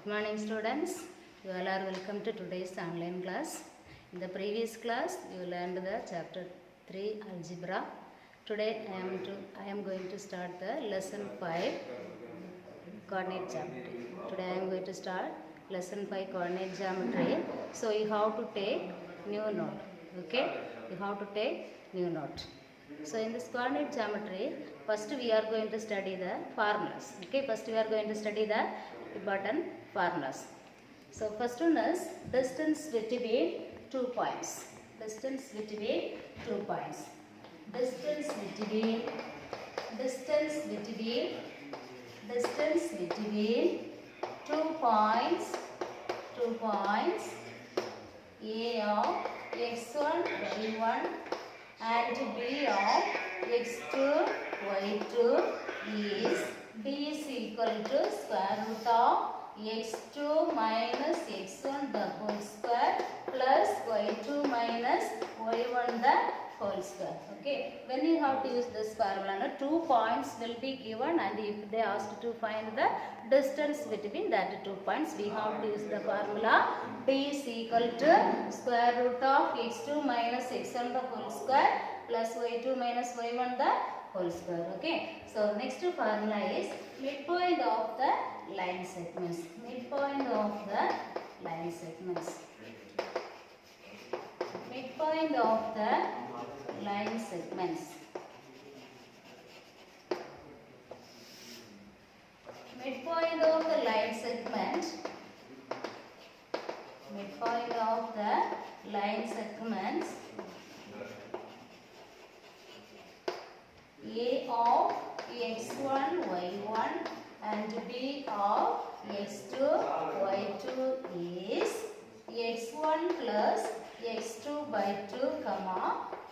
Good morning students. You all are welcome to today's online class. In the previous class you learned the chapter 3 algebra. Today I am going to start the lesson 5 coordinate geometry. Today I am going to start lesson 5 coordinate geometry. So you have to take new note. Okay? You have to take new note. So in this coordinate geometry, first we are going to study the formulas. Okay, first we are going to study the important formulas. So first one is distance between 2 points. Distance between 2 points. Distance between two points A of x1 y1 and B of x2 y2 is D is equal to square root of x2 minus x1 the whole square plus y2 minus y1 the whole square. Okay, when you have to use this formula, 2 points will be given, and if they asked to find the distance between that 2 points, we have to use the formula D is equal to square root of x2 minus x1 the whole square plus y2 minus y1 the whole square. Okay, so next formula is midpoint of the line segments. Midpoint of the line segments. Midpoint of the line segments. Midpoint of the line segment. Midpoint of the line segments A of x1 y1 and B of x2 y2 is x1 plus x2 by 2 comma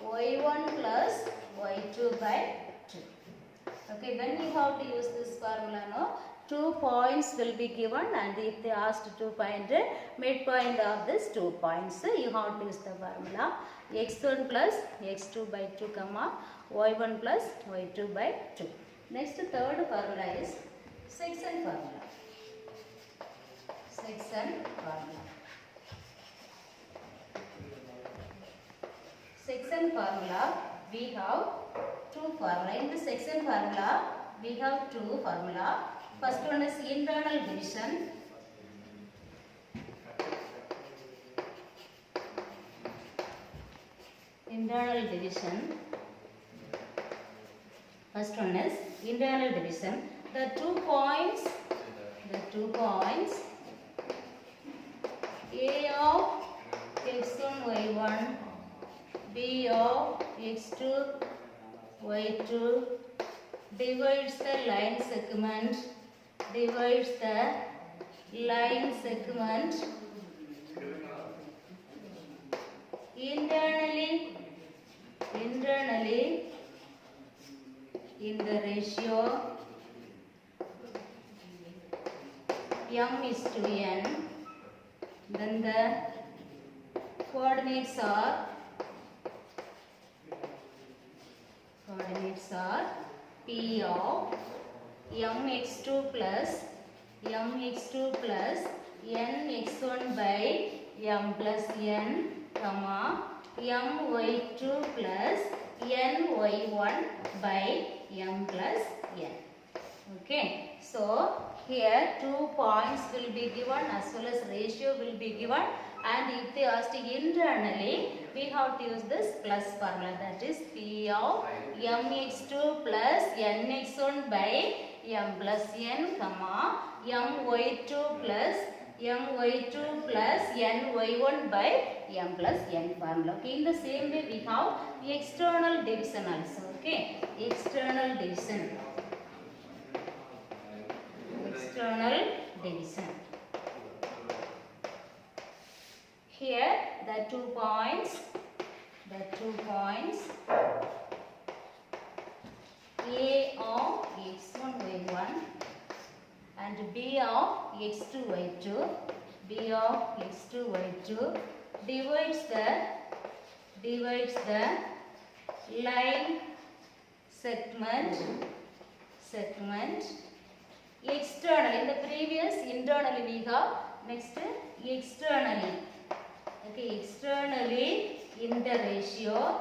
y1 plus y2 by 2. Okay, when we have to use this formula, 2 points will be given, and if they asked to find a midpoint of this 2 points, you have to use the formula x1 plus x2 by 2 comma y1 plus y2 by 2. Next, third formula is section formula. Section formula. Section formula, we have two formula. In the section formula, we have two formula. First one is internal division. Internal division. First one is internal division. The 2 points A of x1 y1, B of x2 y2 divides the line segment. Internally in the ratio m is to n, then the coordinates are P of mx2 plus n x1 by m plus n, comma my2 plus n y1 by m plus n. Okay, so here 2 points will be given as well as ratio will be given, and if they asked internally, we have to use this plus formula, that is P of mx2 plus nx1 by m plus n, comma my2 plus ny1 by m plus n formula. Okay, in the same way we have external division also. Okay, external division. Here the 2 points A of x1 y1 and B of x2 y2 divides the line segment external. In the previous internally we have. Next externally. Okay, externally in the ratio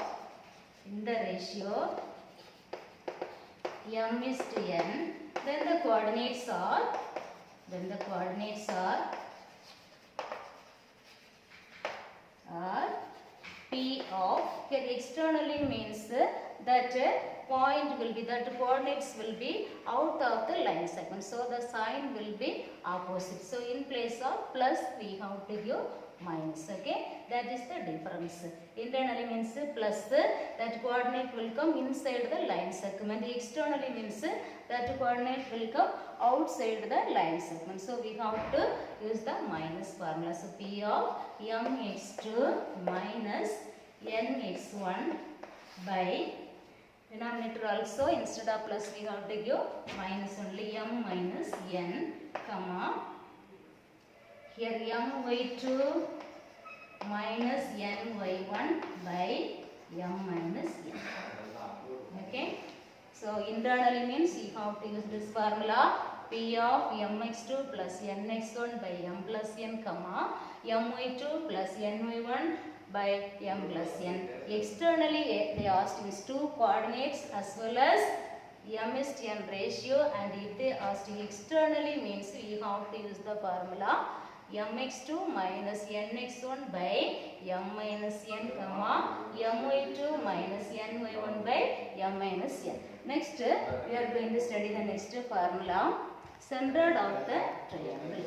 m is to n, then the coordinates are P of, here externally means that point will be, that coordinates will be out of the line segment, so the sign will be opposite. So in place of plus we have to give minus. Okay, that is the difference. Internally means plus, that coordinate will come inside the line segment. Externally means that coordinate will come outside the line segment, so we have to use the minus formula. So P of mx2 minus nx1 by, denominator also instead of plus we have to give minus only, m minus n, comma, here my2 minus ny1 by m minus n. Okay, so internally means you have to use this formula, P of mx2 plus nx1 by m plus n, comma, my2 plus ny1 by m plus n. Externally they asked is two coordinates as well as m is to n ratio, and if they asked externally means we have to use the formula mx2 minus nx1 by m minus n, comma, my2 minus ny1 by m minus n. Next we are going to study the next formula, centered of the triangle.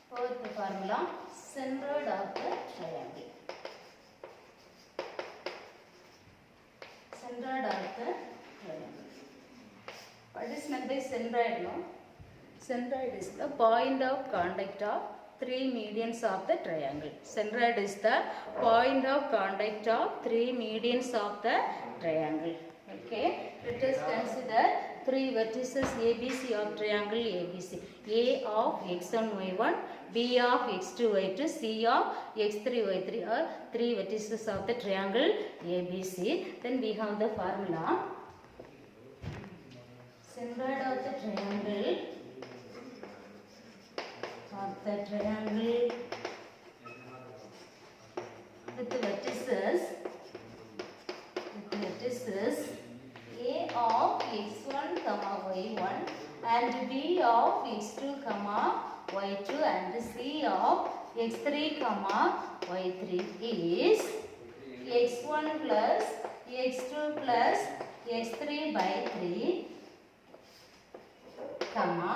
Fourth formula, centered of the triangle. Centered of the triangle. What is meant by centroid? No? Centroid is the point of contact of three medians of the triangle. Centroid is the point of contact of three medians of the triangle. Okay, let us consider three vertices ABC of triangle ABC. A of x1 y1, B of x2 y2, C of x3 y3 are three vertices of the triangle ABC. Then we have the formula, centroid of the triangle with vertices A of x1 comma y1 and B of x2 comma y2 and C of x3 comma y3 is x1 plus x2 plus x3 by 3 comma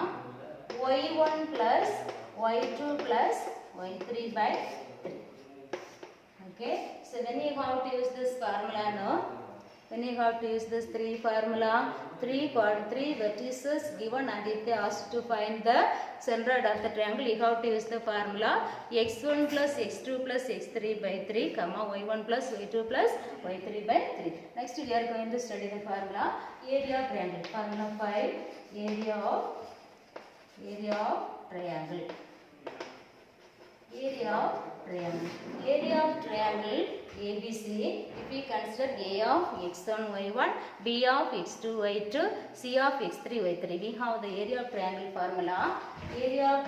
y1 plus y2 plus y3 by 3. Okay, so when you have to use this formula, no? When you have to use this three formula, three vertices given, and if they ask to find the centroid of the triangle, you have to use the formula x1 plus x2 plus x3 by 3, comma y1 plus y2 plus y3 by 3. Next we are going to study the formula area of triangle. Formula 5, area of triangle. Area of triangle ABC, if we consider A of x1 y1, B of x2 y2, C of x3 y3, we have the area of triangle formula. Area of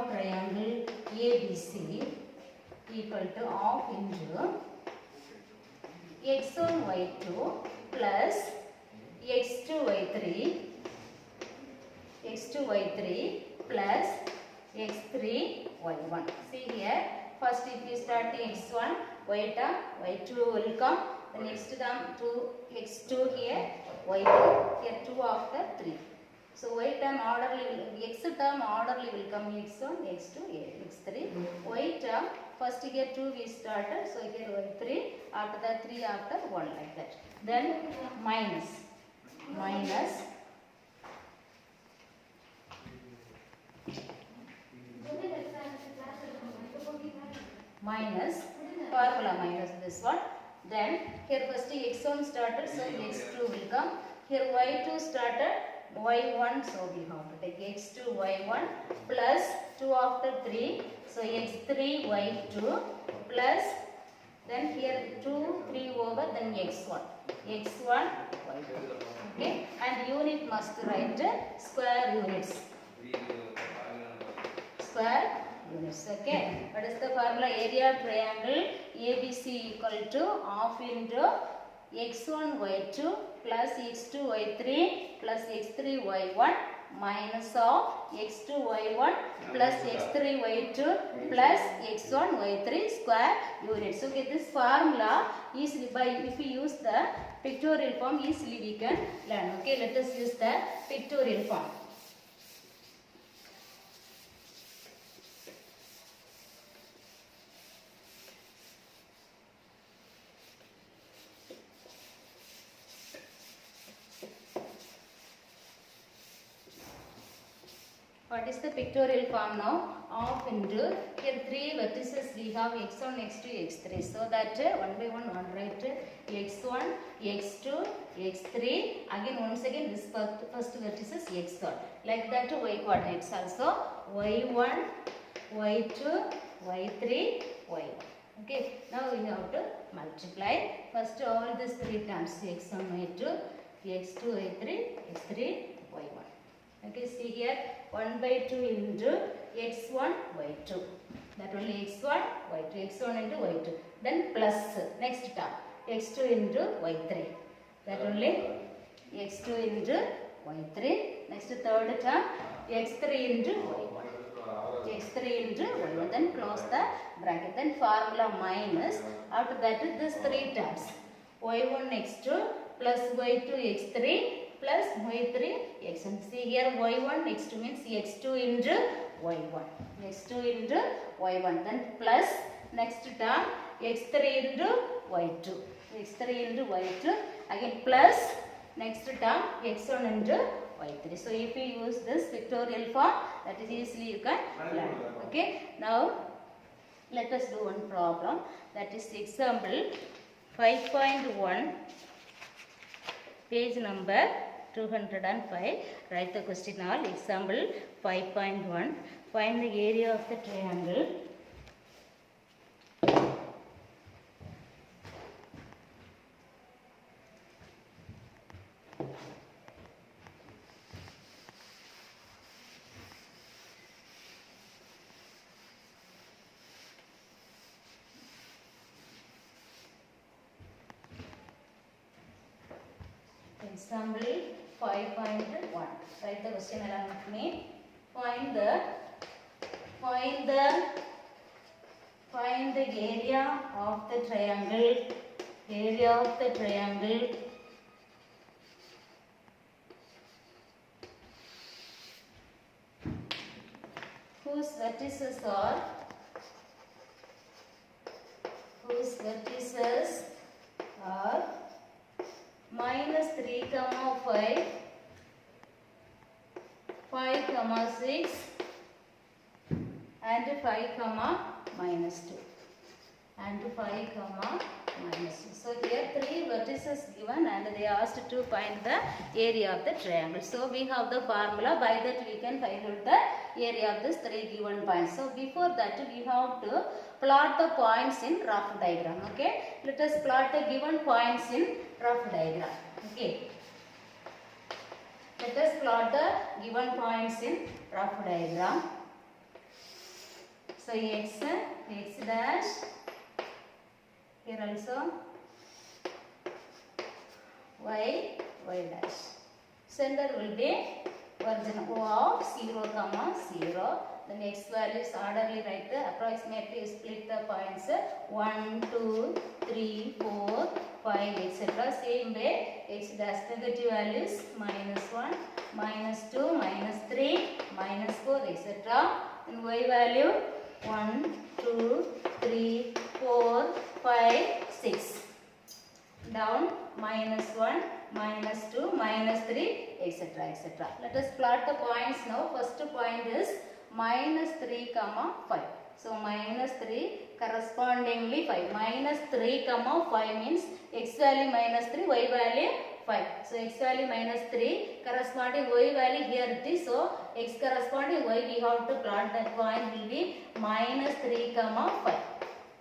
triangle ABC equal to half into x1 y2 plus x2 y3 plus x3 y1. See here, first if you start x1, y term, y2 will come, the next term 2x2 here, y3, here 2 after 3. So y term orderly will, x term orderly will come x1, x2, x3. Y term, first here 2 we started, so here y3, after that 3 after 1, like that. Then minus formula minus this one. Then here first x1 started, so x2 will come. Here y2 started, y1, so we have to take x2 y1 plus 2 after 3, so x3 y2 plus, then here 2 3 over, then x1 y2, okay, and unit must write square units, square units, okay. What is the formula? Area of triangle ABC equal to half into x1 y2 plus x2 y3 plus x3 y1 minus of x2 y1 plus x3 y2 plus x1 y3 square units. Okay, this formula easily, by if we use the pictorial form, easily we can learn. Okay, let us use the pictorial form. What is the pictorial form now? Half into, here 3 vertices we have x1, x2, x3. So that one by one write x1, x2, x3. Again once again this first vertices x1. Like that y coordinates also y1, y2, y3, y1. Okay. Now we have to multiply. First all these 3 times x1, y2, x2, y3, x3, y1. Okay, see here 1 by 2 into x1 y2, that only x1 y2, x1 into y2, then plus next term x2 into y3, that only x2 into y3, next third term x3 into y1, x3 into y1, then close the bracket, then formula minus, after that this 3 terms y1 x2 plus y2 x3 plus y3 x1. See here y1 x2 means x2 into y1, x2 into y1, then plus next term x3 into y2, x3 into y2, again plus next term x1 into y3. So if you use this pictorial form, that is easily you can learn. Okay, now let us do one problem, that is example 5.1, page number 205. Write the question all. Example 5.1. Find the area of the triangle. Example 5.1. Write the question along with me. Find the area of the triangle. Area of the triangle whose vertices are minus 3, 5, 5, 6 and 5, minus 2 and 5, minus 2. So here 3 vertices given and they asked to find the area of the triangle. So we have the formula, by that we can find out the area of this 3 given points. So before that we have to plot the points in rough diagram. Okay, let us plot the given points in rough diagram. Okay, let us plot the given points in rough diagram. So x dash, here also y dash. Center will be origin O of 0, 0. Then x values orderly write the approximately split the points 1, 2, 3, 4, 5, etc. Same way x dash negative values -1, -2, -3, -4, etc. And y value 1, 2, 3, 4, 5, 6. Down -1, -2, -3, etc. etc. Let us plot the points now. First point is -3, 5. So -3 correspondingly 5. -3, 5 means x value -3, y value 5. So x value minus 3, corresponding y value here it is. So x corresponding y we have to plot, that point will be minus 3 comma 5.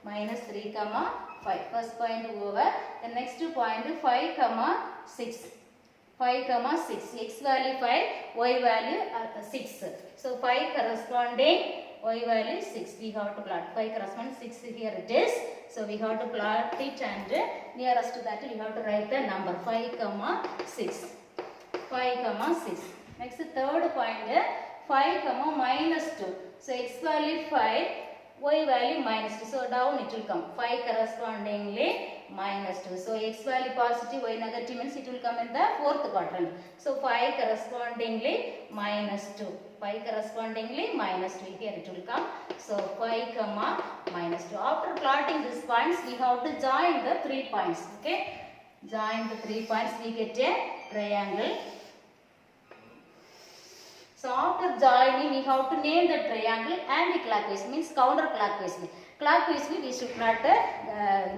Minus 3 comma 5. First point over. The next point 5 comma 6. 5 comma 6. X value 5, y value 6. So 5 corresponding y value 6. We have to plot. 5 corresponding 6 here it is. So we have to plot it, and nearest to that we have to write the number 5 comma 6. 5 comma 6. Next third point 5 comma minus 2. So x value 5, y value minus 2. So down it will come. 5 correspondingly minus 2. So x value positive, y negative means it will come in the fourth quadrant. So 5 correspondingly minus 2. 5 correspondingly minus 2. Here it will come. So 5 comma minus 2. After plotting these points, we have to join the 3 points. Okay. Join the 3 points, we get a triangle. So after joining, we have to name the triangle anti-clockwise, means counter-clockwise. Clockwise we should not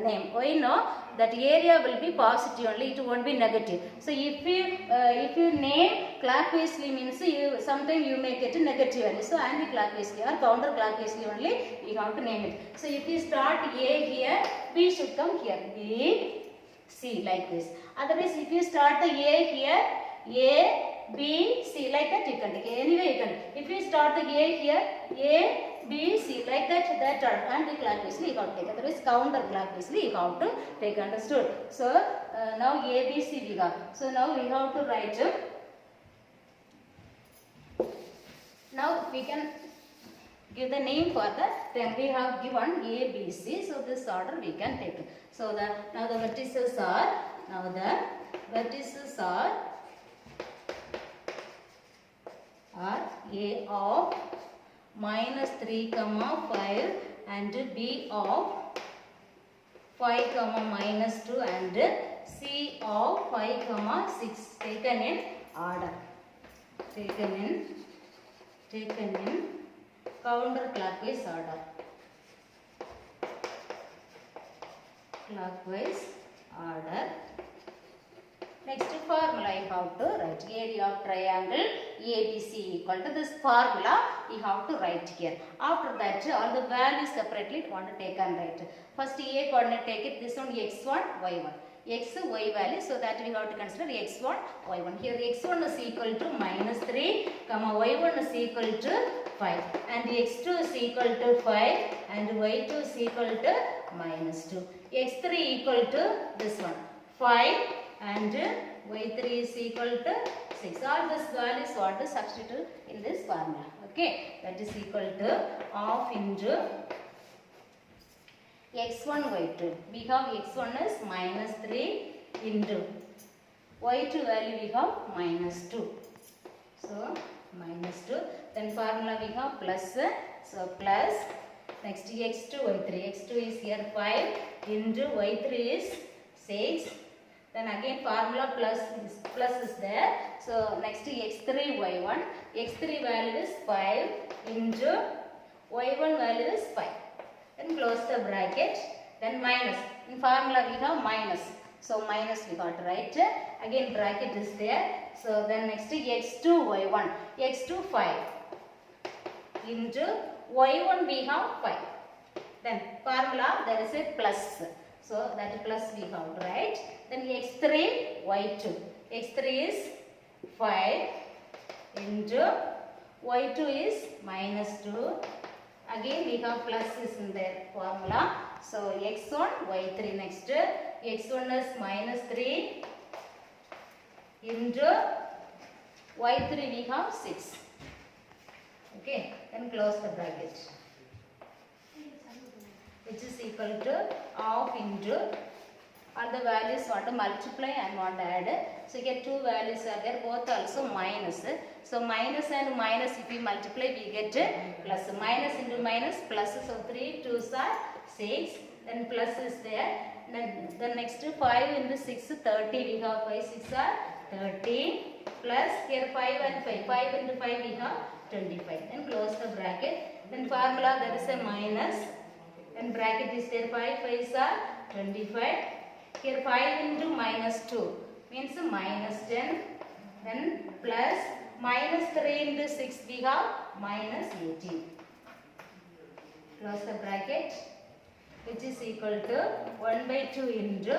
name. Why no? That area will be positive only, it won't be negative. So if you name clockwise means sometimes you may get a negative value. So anti-clockwise or counter-clockwise only we have to name it. So if you start A here, B should come here. B, C like this. Otherwise if you start the A here, A, B, C like that you can take. Anyway you can. If you start the A here, A, B, C like that anti-clockwise you have to take. Otherwise counter-clockwise you have to take. Understood? So now A, B, C we got. So now we have to write. Now we can give the name for the, then we have given A, B, C. So this order we can take. So now the vertices are A of minus 3 comma 5 and B of 5 comma minus 2 and C of 5 comma 6 taken in order. Taken in counter-clockwise order. Clockwise order. Next formula you have to write. Area of triangle ABC equal to this formula you have to write here. After that all the values separately you want to take and write. First A coordinate take it, this one x1, y1. X, y value, so that we have to consider x1, y1. Here x1 is equal to minus 3, comma y1 is equal to 5. And x2 is equal to 5 and y2 is equal to minus 2. x3 equal to this one, 5 and y3 is equal to 6. All these values what to substitute in this formula. Okay, that is equal to half into x1, y2. We have x1 is minus 3 into y2 value we have minus 2. So minus 2. Then formula we have plus. So plus. Next x2, y3. x2 is here 5 into y3 is 6. Then again formula plus is there. So next x3, y1. x3 value is 5 into y1 value is 5. Then close the bracket. Then minus. In formula we have minus. So minus we got, right. Again bracket is there. So then next x2, y1. x2 5 into y1 we have 5. Then formula there is a plus. So that plus we have, right. Then x3, y2. x3 is 5 into y2 is minus 2. Again we have plus is in their formula. So x1, y3 next. x1 is minus 3 into y3 we have 6. Okay, then close the bracket. Which is equal to half into all the values want to multiply and want to add. So here two values are there, both also minus. So minus and minus if we multiply we get plus. Minus into minus plus. So 3 2s are 6. Then plus is there. Then the next 5 into 6 30. We have 5 6 are 30. Plus here 5 and 5. 5 into 5 we have 25. Then close the bracket. Then formula there is a minus. Then bracket is there, 5 5s are 25. Here 5 into minus 2. means minus 10, then plus minus 3 into 6 we have minus 18. Close the bracket, which is equal to 1 by 2 into,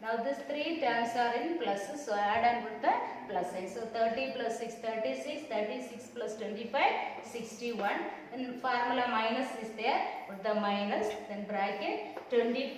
now these three terms are in pluses, so add and put the plus sign. So 30 plus 6, 36, 36 plus 25, 61. And formula minus is there, put the minus, then bracket 25.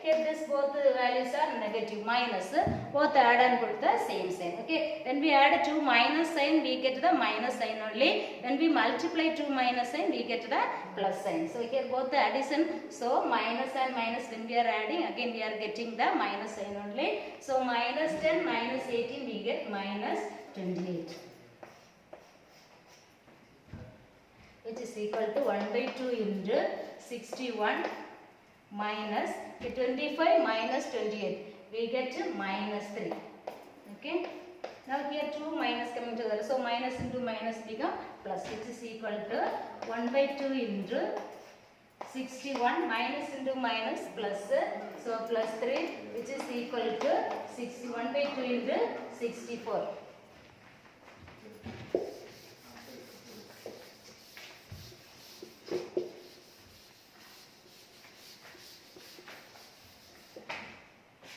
Here this both values are negative, minus, both add and put the same sign. Okay, when we add two minus sign, we get the minus sign only. When we multiply two minus sign, we get the plus sign. So here both the addition, so minus and minus, when we are adding, again we are getting the minus sign only. So minus 10 minus 18, we get minus 28, which is equal to 1 by 2 into 61 minus 25 minus 28, we get minus 3. Okay, now here 2 minus coming together, so minus into minus become plus, which is equal to 1 by 2 into 61 minus into minus plus, so plus 3, which is equal to 61 by 2 into 64.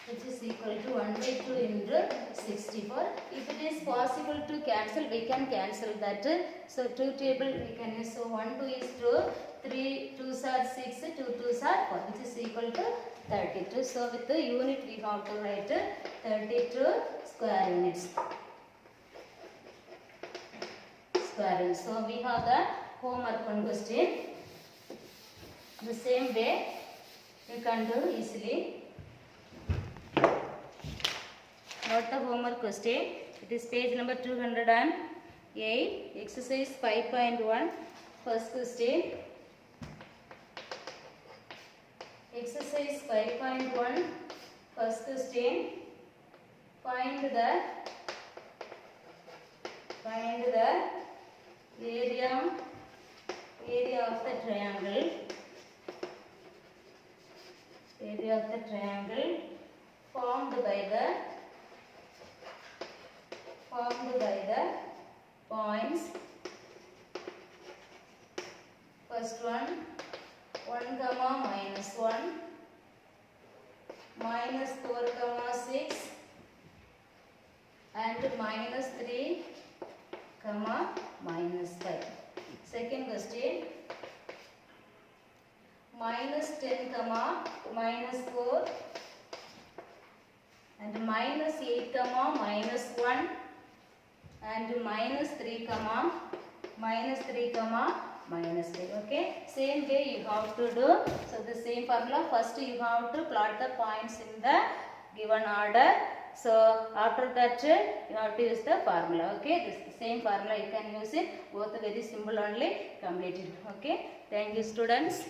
Which is equal to 1 by 2 into 64. If it is possible to cancel, we can cancel that. So 2 table we can use. So 1 2 is 2, 3 2s are 6, 2 2s are 4, which is equal to 32. So with the unit we have to write 32 square units. Square units. So we have the homework one question. The same way you can do easily. Note the homework question. It is page number 208, exercise 5.1. First question. Exercise 5.1. First question. Find the area of the triangle. Area of the triangle formed by the points. First one, 1 comma minus 1, minus 4 comma 6, and minus 3 comma minus 5. Second question, minus 10 comma minus 4, and minus 8 comma minus 1, and minus 3 comma minus 3. Okay, same way you have to do. So the same formula, first you have to plot the points in the given order. So after that you have to use the formula. Okay, this is the same formula, you can use it, both very simple only, complete it. Okay, thank you students.